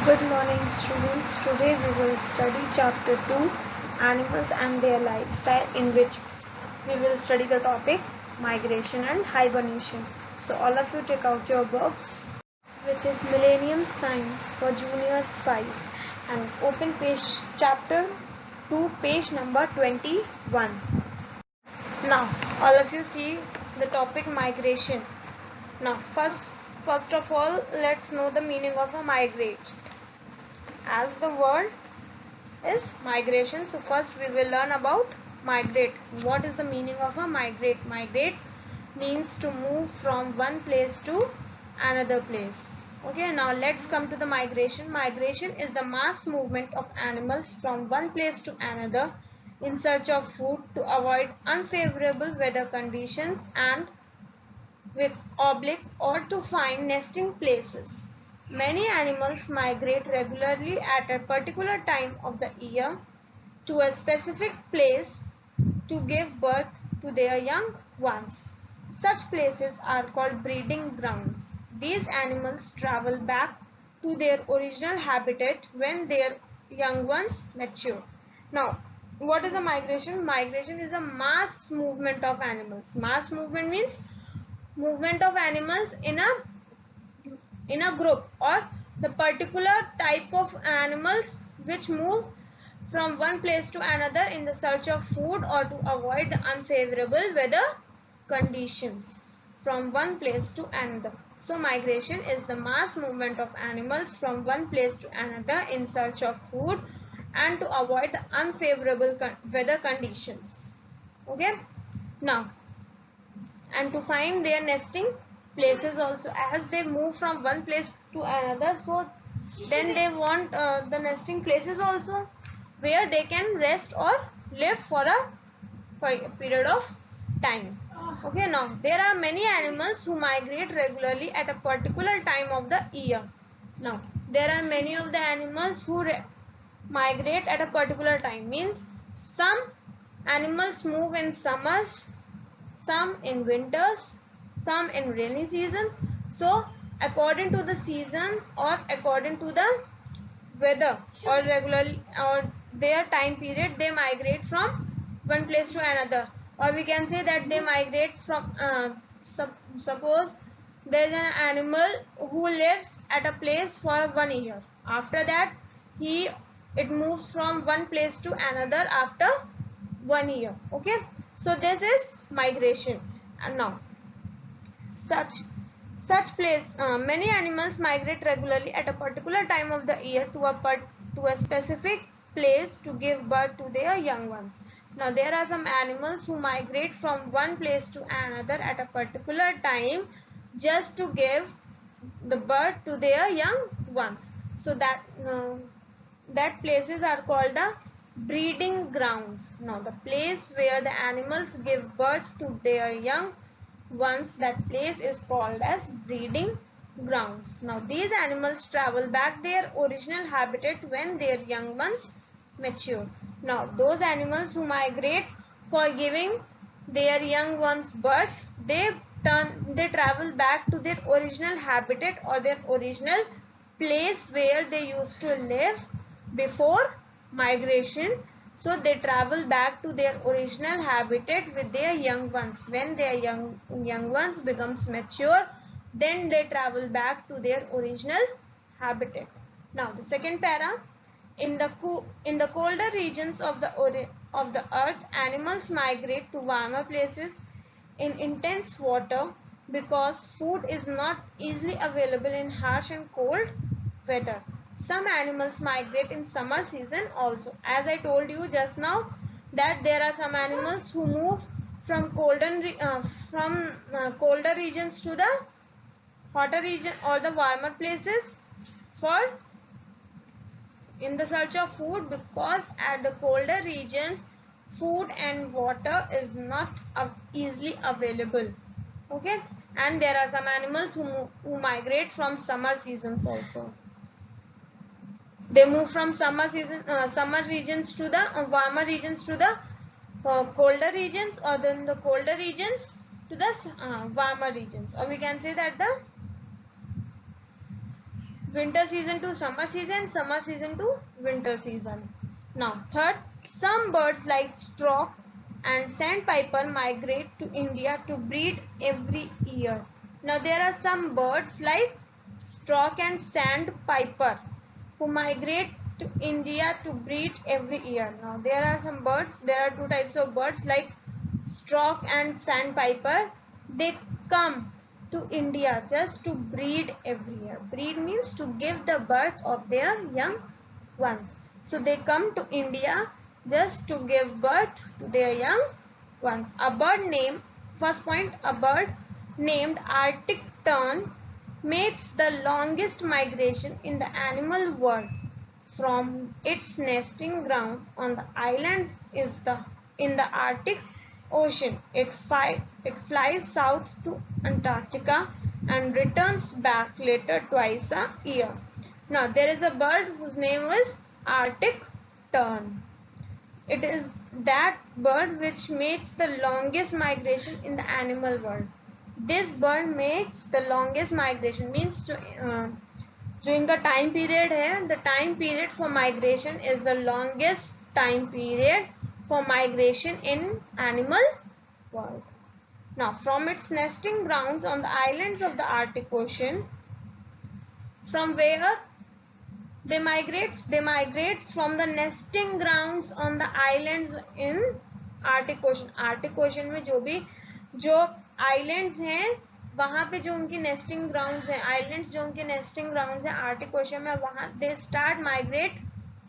Good morning, students. Today we will study chapter 2, Animals and Their Lifestyle, in which we will study the topic migration and hibernation. So all of you take out your books, which is Millennium Science for Juniors 5, and open page chapter 2, page number 21. Now all of you see the topic migration. Now first of all, let's know the meaning of a migrate. As the word is migration, so first we will learn about migrate. What is the meaning of a migrate? Migrate means to move from one place to another place. Okay, now let's come to the migration. Migration is the mass movement of animals from one place to another in search of food to avoid unfavorable weather conditions and with oblique or to find nesting places. Many animals migrate regularly at a particular time of the year to a specific place to give birth to their young ones. Such places are called breeding grounds. These animals travel back to their original habitat when their young ones mature. Now, what is a migration? Migration is a mass movement of animals. Mass movement means movement of animals in a group, or the particular type of animals which move from one place to another in the search of food or to avoid the unfavorable weather conditions from one place to another. So migration is the mass movement of animals from one place to another in search of food and to avoid the unfavorable weather conditions. Okay, now and to find their nesting places also, as they move from one place to another, so then they want the nesting places also where they can rest or live for a period of time. Okay, now there are many animals who migrate regularly at a particular time of the year. Now there are many of the animals who migrate at a particular time, means some animals move in summers, some in winters, some in rainy seasons. So according to the seasons or according to the weather or regularly or their time period, they migrate from one place to another. Or we can say that they migrate from suppose there is an animal who lives at a place for 1 year. After that it moves from one place to another after 1 year. Okay, so this is migration. And now many animals migrate regularly at a particular time of the year to a specific place to give birth to their young ones. Now there are some animals who migrate from one place to another at a particular time just to give the birth to their young ones. So that places are called the breeding grounds. Now the place where the animals give birth to their young ones, that place is called as breeding grounds. Now these animals travel back their original habitat when their young ones mature. Now those animals who migrate for giving their young ones birth, they travel back to their original habitat or their original place where they used to live before migration. So they travel back to their original habitat with their young ones. When their young ones becomes mature, then they travel back to their original habitat. Now the second para, in the colder regions of the earth, animals migrate to warmer places in intense water because food is not easily available in harsh and cold weather. Some animals migrate in summer season also. As I told you just now that there are some animals who move from colder regions to the hotter region or the warmer places for in the search of food, because at the colder regions food and water is not easily available. Okay, and there are some animals who migrate from summer seasons also. They move from summer regions to the warmer regions to the colder regions, or then the colder regions to the warmer regions, or we can say that the winter season to summer season, summer season to winter season. Now third, some birds like stork and sandpiper migrate to India to breed every year. Now there are some birds like stork and sandpiper who migrate to India to breed every year. Now there are some birds, there are two types of birds like stork and sandpiper. They come to India just to breed every year. Breed means to give the birth of their young ones. So they come to India just to give birth to their young ones. A bird named, first point, a bird named Arctic tern makes the longest migration in the animal world. From its nesting grounds on the islands in the Arctic Ocean. It flies south to Antarctica and returns back later twice a year. Now there is a bird whose name is Arctic tern. It is that bird which makes the longest migration in the animal world. This bird makes the longest migration means जो इनका time period है, the time period for migration is the longest time period for migration in animal world. Now from its nesting grounds on the islands of the Arctic Ocean, from where they migrates from the nesting grounds on the islands in Arctic Ocean. Arctic Ocean में जो islands हैं वहाँ पे जो उनकी nesting grounds हैं, islands जो उनके nesting grounds हैं Arctic Ocean में, वहाँ they start migrate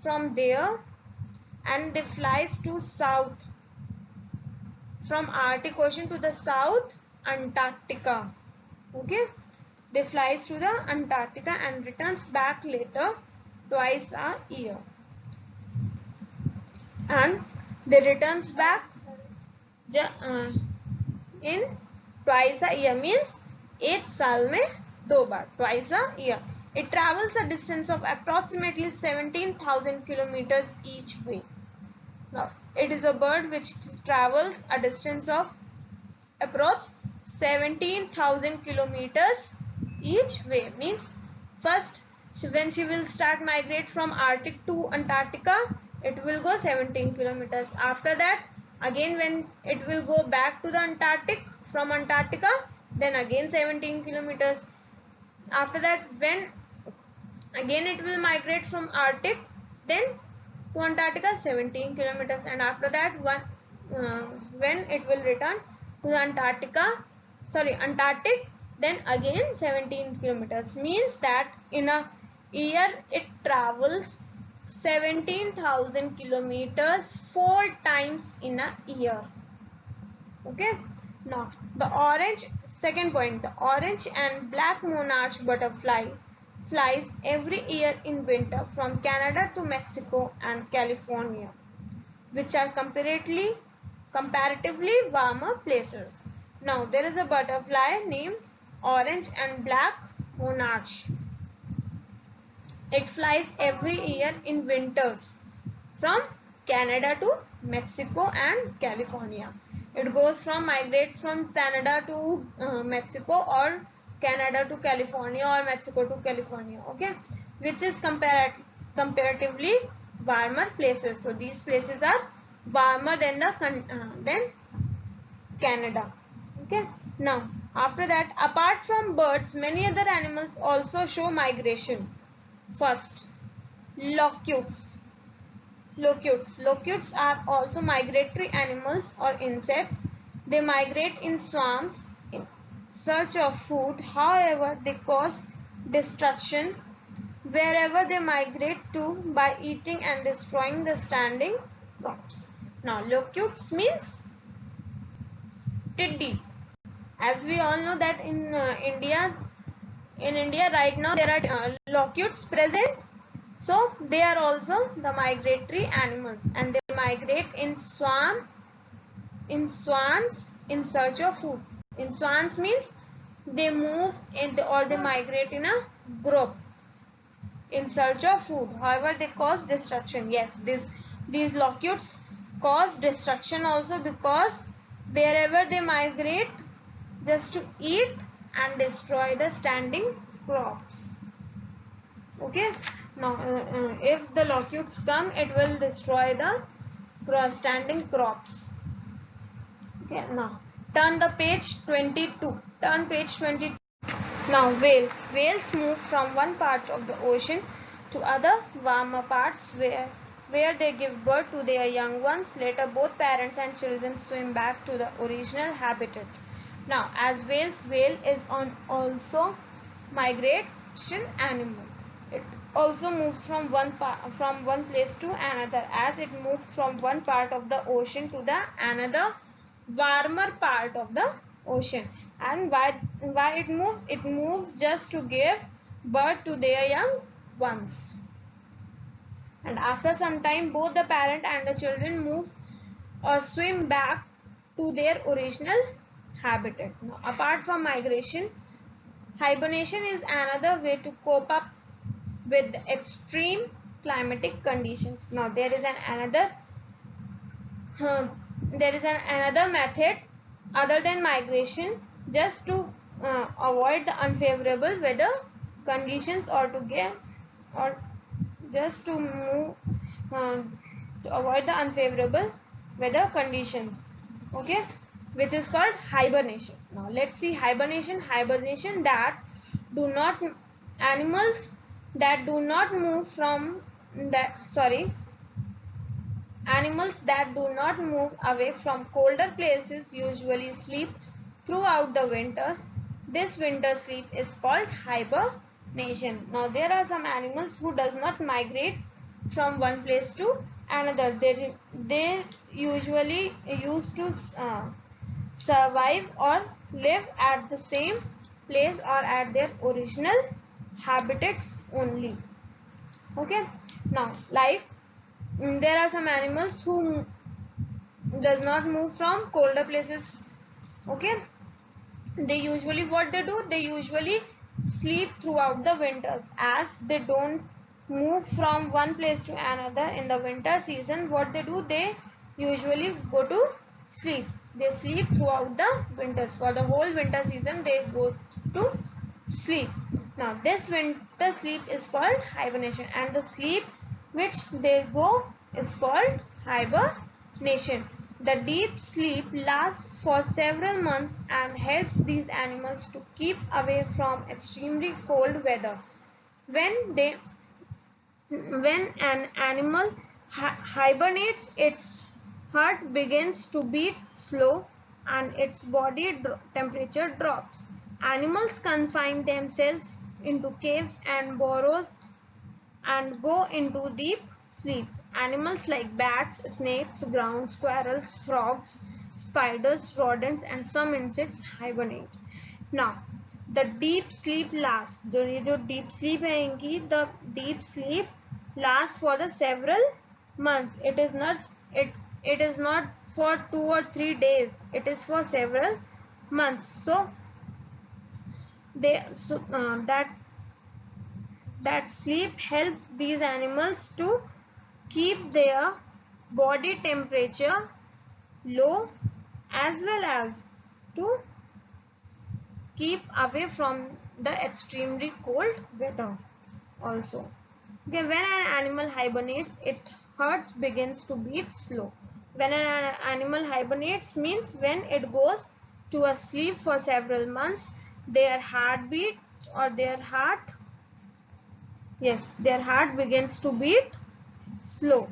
from there and they flies to south, from Arctic Ocean to the south Antarctica. Okay, they flies to the Antarctica and returns back later twice a year, and they returns back in twice a year means एक साल में दो बार, twice a year. It travels a distance of approximately 17,000 kilometers each way. Now it is a bird which travels a distance of approx 17,000 kilometers each way. Means first when she will start migrate from Arctic to Antarctica, it will go 17 kilometers. After that again when it will go back to the Antarctic from Antarctica, then again 17 kilometers. After that when again it will migrate from Arctic then to Antarctica 17 kilometers, and after that when it will return to the Antarctic, then again 17 kilometers. Means that in a year it travels 17,000 kilometers 4 times in a year. Okay. Now second point, the orange and black monarch butterfly flies every year in winter from Canada to Mexico and California, which are comparatively warmer places. Now there is a butterfly named orange and black monarch. It flies every year in winters from Canada to Mexico and California. It migrates from Canada to Mexico, or Canada to California, or Mexico to California. Okay, which is comparatively warmer places. So these places are warmer than Canada. Okay. Now after that, apart from birds, many other animals also show migration. First, locusts. Locusts are also migratory animals or insects. They migrate in swarms in search of food. However, they cause destruction wherever they migrate to by eating and destroying the standing crops. Now, locusts means tiddy. As we all know that in India right now there are locusts present. So they are also the migratory animals, and they migrate in swans in search of food. In swans means they move or they migrate in a group in search of food. However, they cause destruction. Yes, these locusts cause destruction also, because wherever they migrate just to eat and destroy the standing crops. Okay. Now if the locusts come, it will destroy the standing crops. Okay. Now turn the page 22. Turn page 22. Now whales. Whales move from one part of the ocean to other warmer parts where they give birth to their young ones. Later both parents and children swim back to the original habitat. Now as whale is also migration animal. It also moves from one place to another, as it moves from one part of the ocean to the another warmer part of the ocean. And why it moves just to give birth to their young ones. And after some time both the parent and the children move or swim back to their original habitat. Now, apart from migration, hibernation is another way to cope up with extreme climatic conditions. Now there is another method other than migration, just to avoid the unfavorable weather conditions, or just to move to avoid the unfavorable weather conditions. Okay, which is called hibernation. Now let's see hibernation. Hibernation that do not animals that do not move from animals that do not move away from colder places usually sleep throughout the winters. This winter sleep is called hibernation. Now there are some animals who does not migrate from one place to another. They usually used to survive or live at the same place or at their original habitats only. Okay. Now like there are some animals who does not move from colder places. Okay, they usually they usually sleep throughout the winters, as they don't move from one place to another in the winter season. What they do, they usually go to sleep. They sleep throughout the winters. For the whole winter season they go to sleep. Now this winter sleep is called hibernation, and the sleep which they go is called hibernation. The deep sleep lasts for several months and helps these animals to keep away from extremely cold weather. When an animal hibernates, its heart begins to beat slow and its body temperature drops. Animals confine themselves into caves and burrows and go into deep sleep. Animals like bats, snakes, ground squirrels, frogs, spiders, rodents and some insects hibernate. Now, the deep sleep lasts. जो deep sleep है इनकी, the deep sleep lasts for the several months. It is not for 2 or 3 days. It is for several months. So that sleep helps these animals to keep their body temperature low, as well as to keep away from the extremely cold weather also. Okay, when an animal hibernates, its heart begins to beat slow. When an animal hibernates means when it goes to a sleep for several months, their heartbeat or their heart begins to beat slow.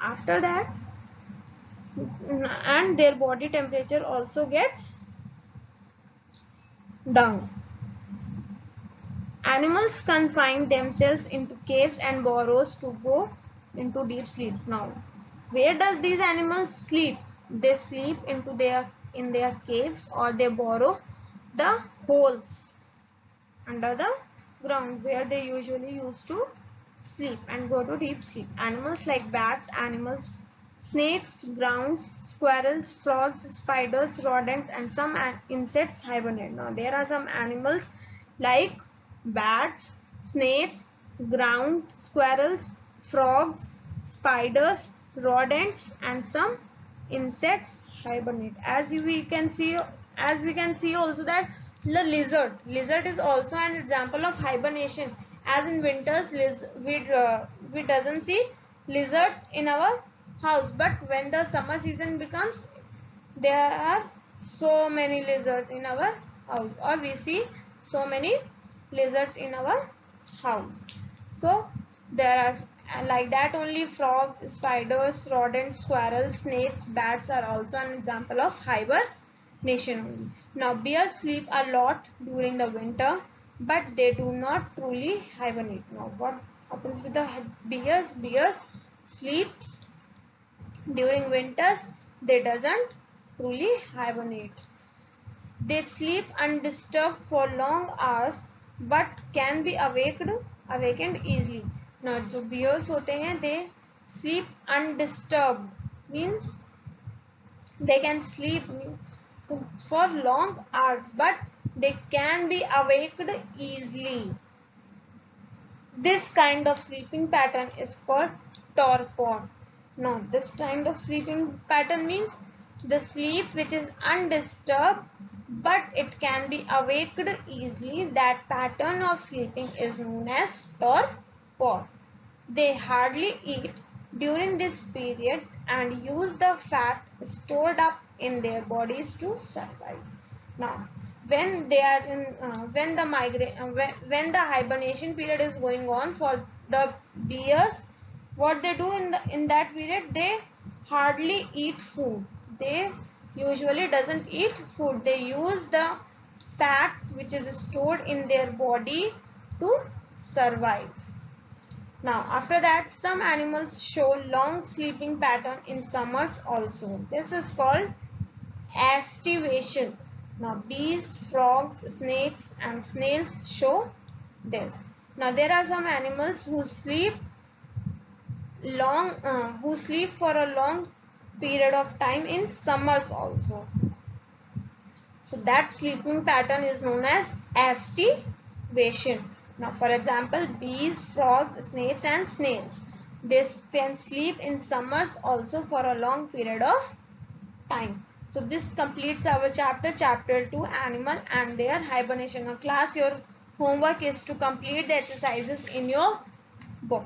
After that, and their body temperature also gets down. Animals confine themselves into caves and burrows to go into deep sleeps. Now, where does these animals sleep? They sleep in their caves, or they burrow the holes under the ground where they usually used to sleep and go to deep sleep. Animals like bats, snakes, ground squirrels, frogs, spiders, rodents and some insects hibernate. Now there are some animals like bats, snakes, ground squirrels, frogs, spiders, rodents and some insects hibernate. As we can see also that The lizard is also an example of hibernation, as in winters we doesn't see lizards in our house, but when the summer season becomes, there are so many lizards in our house, or we see so many lizards in our house. So there are like that only frogs, spiders, rodents, squirrels, snakes, bats are also an example of hibernation only. Now bears sleep a lot during the winter, but they do not truly hibernate. Now what happens with the bears? Bears sleeps during winters, they doesn't truly hibernate. They sleep undisturbed for long hours but can be awakened easily. Now जो bears होते हैं, they sleep undisturbed means they can sleep for long hours but they can be awakened easily. This kind of sleeping pattern is called torpor. Now, this kind of sleeping pattern means the sleep which is undisturbed but it can be awakened easily. That pattern of sleeping is known as torpor. They hardly eat during this period and use the fat stored up in their bodies to survive. Now, when they are in when the hibernation period is going on for the bears, what they do in that period, they hardly eat food. They usually doesn't eat food. They use the fat which is stored in their body to survive. Now, after that, some animals show long sleeping pattern in summers also. This is called aestivation. Now, bees, frogs, snakes and snails show this. Now, there are some animals who sleep for a long period of time in summers also. So that sleeping pattern is known as aestivation. Now, for example, bees, frogs, snakes and snails. They can sleep in summers also for a long period of time. So this completes our chapter 2, animal and their hibernation. Now class, your homework is to complete the exercises in your book.